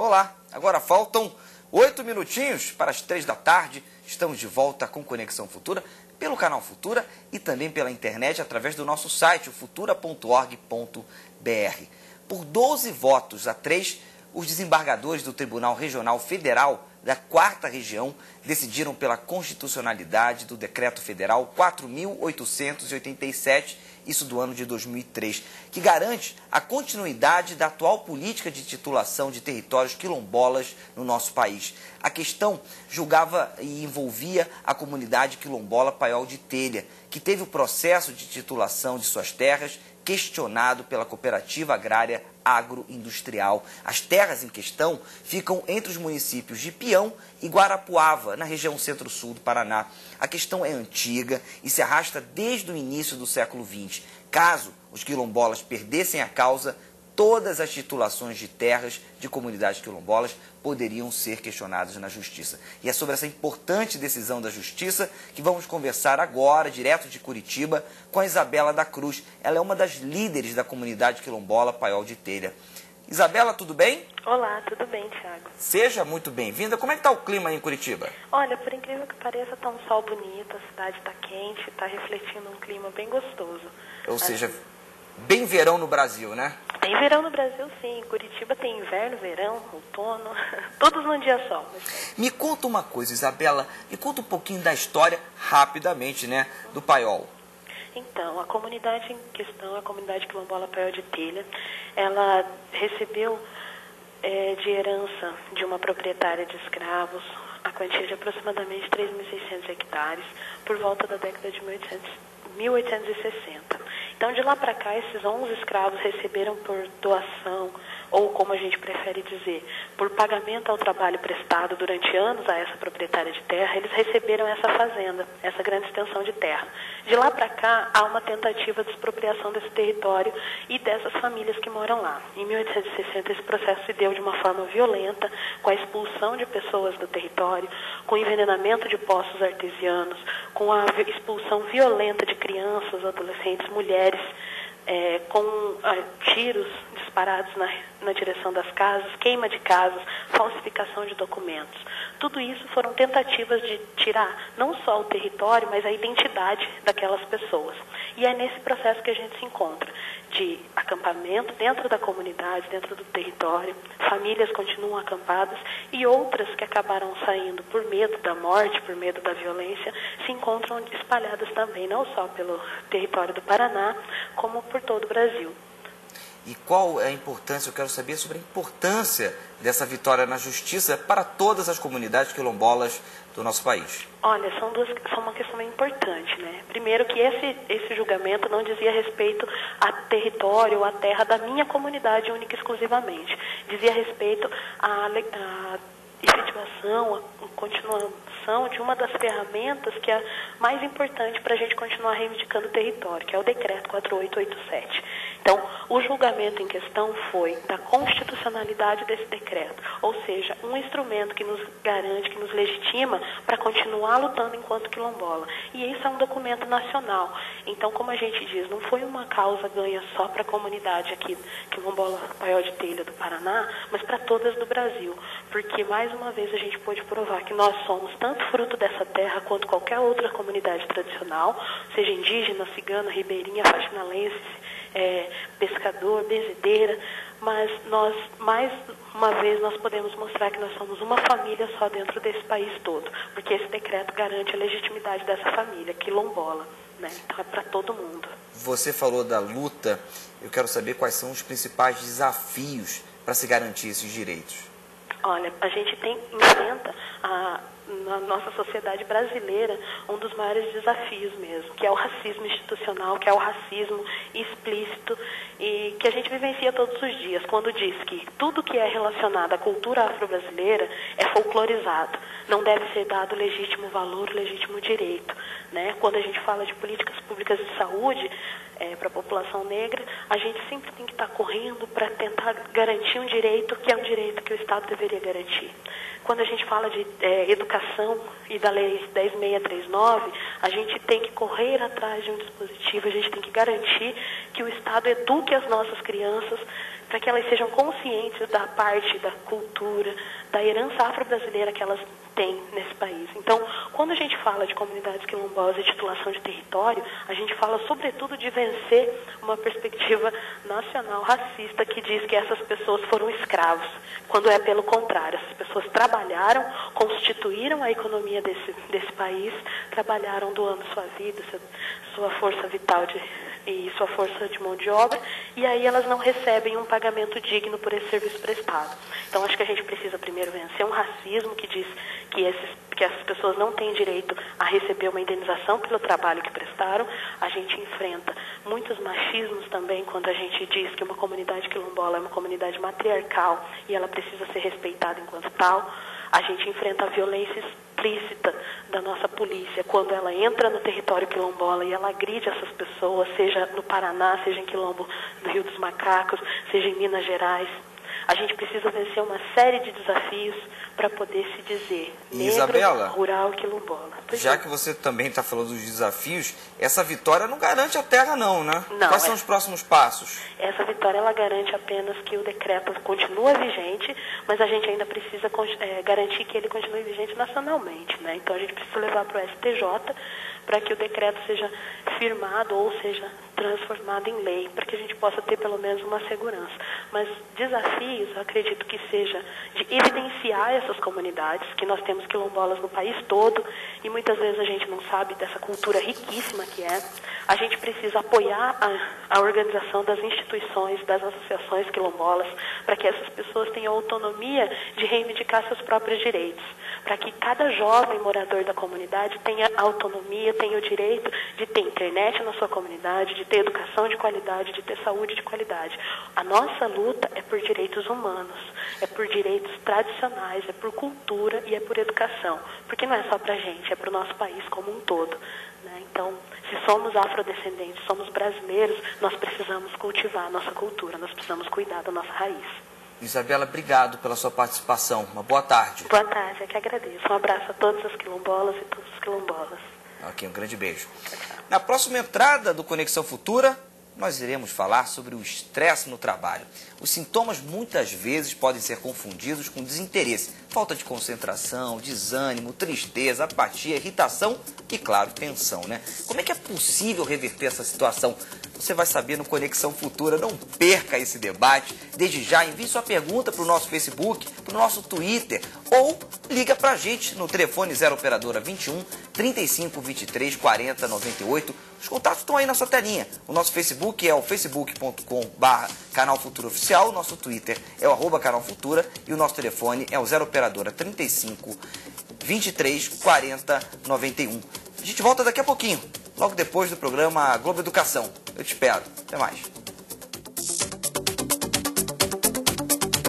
Olá, agora faltam 8 minutinhos para as 3 da tarde. Estamos de volta com Conexão Futura, pelo canal Futura e também pela internet através do nosso site, futura.org.br. Por 12 votos a 3, os desembargadores do Tribunal Regional Federal da 4ª Região decidiram pela constitucionalidade do Decreto Federal 4.887, isso do ano de 2003, que garante a continuidade da atual política de titulação de territórios quilombolas no nosso país. A questão julgava e envolvia a comunidade quilombola Paiol de Telha, que teve o processo de titulação de suas terras questionado pela cooperativa agrária agroindustrial. As terras em questão ficam entre os municípios de Pião e Guarapuava, na região centro-sul do Paraná. A questão é antiga e se arrasta desde o início do século XX. Caso os quilombolas perdessem a causa, todas as titulações de terras de comunidades quilombolas poderiam ser questionadas na Justiça. E é sobre essa importante decisão da Justiça que vamos conversar agora, direto de Curitiba, com a Isabela da Cruz. Ela é uma das líderes da comunidade quilombola Paiol de Telha. Isabela, tudo bem? Olá, tudo bem, Thiago. Seja muito bem-vinda. Como é que está o clima aí em Curitiba? Olha, por incrível que pareça, está um sol bonito, a cidade está quente, está refletindo um clima bem gostoso. Ou seja, bem verão no Brasil, né? Tem verão no Brasil, sim. Curitiba tem inverno, verão, outono, todos num dia só. Me conta uma coisa, Isabela, me conta um pouquinho da história, rapidamente, né, do Paiol. Então, a comunidade em questão, a comunidade quilombola Paiol de Telha, ela recebeu de herança de uma proprietária de escravos a quantia de aproximadamente 3.600 hectares por volta da década de 1860. Então, de lá para cá, esses 11 escravos receberam por doação, ou como a gente prefere dizer, por pagamento ao trabalho prestado durante anos a essa proprietária de terra, eles receberam essa fazenda, essa grande extensão de terra. De lá para cá, há uma tentativa de expropriação desse território e dessas famílias que moram lá. Em 1860, esse processo se deu de uma forma violenta, com a expulsão de pessoas do território, com o envenenamento de poços artesianos, com a expulsão violenta de crianças, adolescentes, mulheres, com tiros disparados na direção das casas, queima de casas, falsificação de documentos. Tudo isso foram tentativas de tirar não só o território, mas a identidade daquelas pessoas. E é nesse processo que a gente se encontra, de acampamento dentro da comunidade, dentro do território, famílias continuam acampadas e outras que acabaram saindo por medo da morte, por medo da violência, se encontram espalhadas também, não só pelo território do Paraná, como por todo o Brasil. E qual é a importância, eu quero saber sobre a importância dessa vitória na Justiça para todas as comunidades quilombolas do nosso país? Olha, são uma questão bem importante, né? Primeiro que esse julgamento não dizia respeito a território ou a terra da minha comunidade única e exclusivamente. Dizia respeito à efetivação, a continuação de uma das ferramentas que é mais importante para a gente continuar reivindicando o território, que é o Decreto 4887. Então, o julgamento em questão foi da constitucionalidade desse decreto, ou seja, um instrumento que nos garante, que nos legitima para continuar lutando enquanto quilombola. E isso é um documento nacional. Então, como a gente diz, não foi uma causa ganha só para a comunidade aqui, quilombola Paiol de Telha do Paraná, mas para todas do Brasil. Porque, mais uma vez, a gente pôde provar que nós somos tanto fruto dessa terra quanto qualquer outra comunidade tradicional, seja indígena, cigana, ribeirinha, faxinalense, pescador, benzedeira, mas nós, mais uma vez, nós podemos mostrar que nós somos uma família só dentro desse país todo, porque esse decreto garante a legitimidade dessa família, quilombola, né? Então é para todo mundo. Você falou da luta, eu quero saber quais são os principais desafios para se garantir esses direitos. Olha, a gente enfrenta na nossa sociedade brasileira um dos maiores desafios mesmo, que é o racismo institucional, que é o racismo explícito e que a gente vivencia todos os dias, quando diz que tudo que é relacionado à cultura afro-brasileira é folclorizado, não deve ser dado legítimo valor, legítimo direito, né? Quando a gente fala de políticas públicas de saúde, para a população negra, a gente sempre tem que estar correndo para tentar garantir um direito que é um direito que o Estado deveria garantir. Quando a gente fala de educação e da Lei 10.639, a gente tem que correr atrás de um dispositivo, a gente tem que garantir que o Estado eduque as nossas crianças para que elas sejam conscientes da parte da cultura, da herança afro-brasileira que elas têm nesse país. Então, quando a gente fala de comunidades quilombolas e titulação de território, a gente fala sobretudo de vencer uma perspectiva nacional racista que diz que essas pessoas foram escravos, quando é pelo contrário. Essas pessoas trabalharam, constituíram a economia desse país, trabalharam doando sua vida, sua força vital e sua força de mão de obra, e aí elas não recebem um pagamento digno por esse serviço prestado. Então, acho que a gente precisa primeiro vencer um racismo que diz que essas pessoas não têm direito a receber uma indenização pelo trabalho que prestaram. A gente enfrenta muitos machismos também quando a gente diz que uma comunidade quilombola é uma comunidade matriarcal e ela precisa ser respeitada enquanto tal. A gente enfrenta a violência explícita da nossa polícia quando ela entra no território quilombola e ela agride essas pessoas, seja no Paraná, seja em Quilombo do Rio dos Macacos, seja em Minas Gerais. A gente precisa vencer uma série de desafios para poder se dizer negro, Isabela, rural e quilombola. Já que você também está falando dos desafios, essa vitória não garante a terra não, né? Não, Quais são os próximos passos? Essa vitória ela garante apenas que o decreto continua vigente, mas a gente ainda precisa garantir que ele continue vigente nacionalmente, né? Então a gente precisa levar para o STJ para que o decreto seja firmado ou seja transformado em lei, para que a gente possa ter pelo menos uma segurança. Mas desafios, eu acredito que seja de evidenciar essas comunidades, que nós temos quilombolas no país todo, e muitas vezes a gente não sabe dessa cultura riquíssima que é. A gente precisa apoiar a organização das instituições, das associações quilombolas, para que essas pessoas tenham autonomia de reivindicar seus próprios direitos, para que cada jovem morador da comunidade tenha autonomia, tenha o direito de ter internet na sua comunidade, de ter educação de qualidade, de ter saúde de qualidade. A nossa luta é por direitos humanos, é por direitos tradicionais, é por cultura e é por educação, porque não é só para a gente, é para o nosso país como um todo, né? Então, se somos afrodescendentes, somos brasileiros, nós precisamos cultivar a nossa cultura, nós precisamos cuidar da nossa raiz. Isabela, obrigado pela sua participação. Uma boa tarde. Boa tarde, eu que agradeço. Um abraço a todas as quilombolas e todos os quilombolas. Ok, um grande beijo. Na próxima entrada do Conexão Futura, nós iremos falar sobre o estresse no trabalho. Os sintomas muitas vezes podem ser confundidos com desinteresse, falta de concentração, desânimo, tristeza, apatia, irritação e, claro, tensão, né? Como é que é possível reverter essa situação? Você vai saber no Conexão Futura. Não perca esse debate. Desde já, envie sua pergunta para o nosso Facebook, para o nosso Twitter ou liga para a gente no telefone 0 operadora 21 35 23 40 98. Os contatos estão aí na sua telinha. O nosso Facebook é o facebook.com/Canal Futura Oficial. O nosso Twitter é o @Canal Futura. E o nosso telefone é o 0 operadora 35 23 40 91. A gente volta daqui a pouquinho, logo depois do programa Globo Educação. Eu te espero. Até mais.